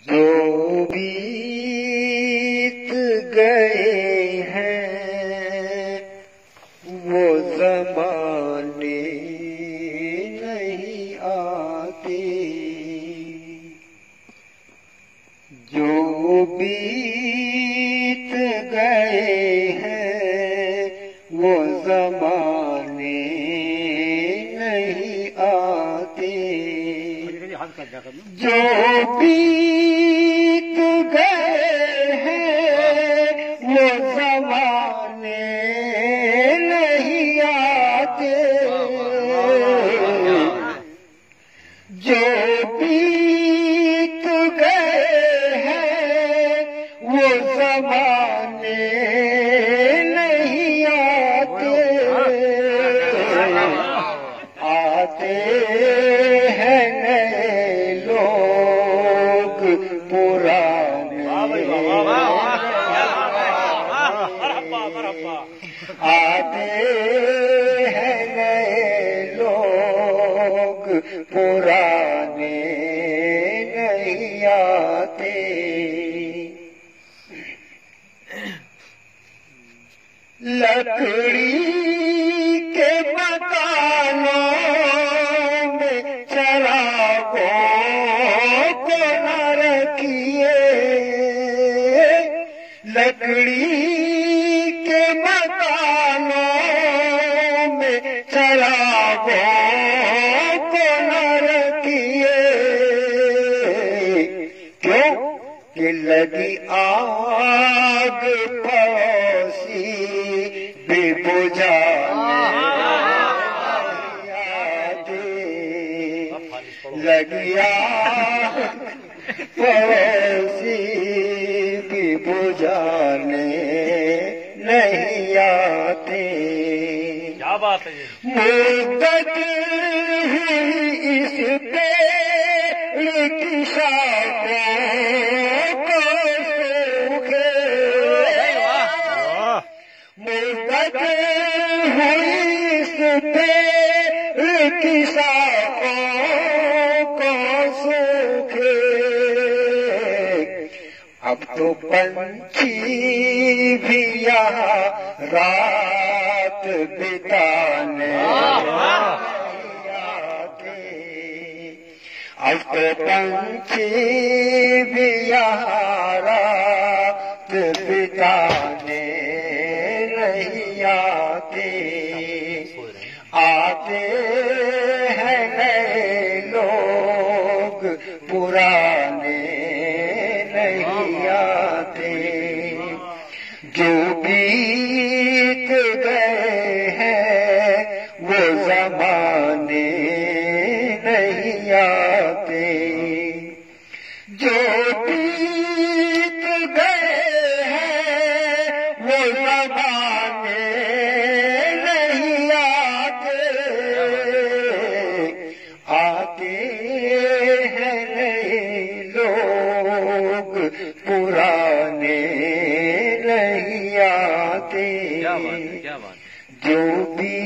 جو بیت گئے ہیں وہ زمانے نہیں آتے، جو بیت گئے ہیں وہ زمانے نہیں آتے، جو بیت گئے ہیں وہ زمانے نہیں آتے، جو بیت گئے ہیں وہ زمانے نہیں آتے، آتے ہیں نئے لوگ پرانے، آتے ہیں نئے لوگ پرانے نہیں آتے، لکڑی کے مکانوں میں چراغوں کو نہ رکھیے، لکڑی کے مکانوں میں چراغوں کو نہ رکھیے، کیوں کہ لگی آگ پڑوسی بھی بجھانے لگی آگ پڑوسی بھی بجھانے نہیں آتے، کیا بات ہے مدت ہوئی اس پیڑ کی شاخوں کو سوکھے، مدت ہوئی اس پیڑ کی شاخوں کو سوکھے، اب تو پنچھی بھی یہاں رات بتانے آتے، اب تو پنچھی بھی یہاں رات بتانے نہیں آتے، آتے ہیں نئے لوگ پرانے نہیں آتے، جو بیت گئے ہیں وہ زمانے نہیں آتے، جو بیت گئے ہیں وہ زمانے نہیں آتے، آتے ہیں نئے لوگ پرانے نہیں آتے، جو بھی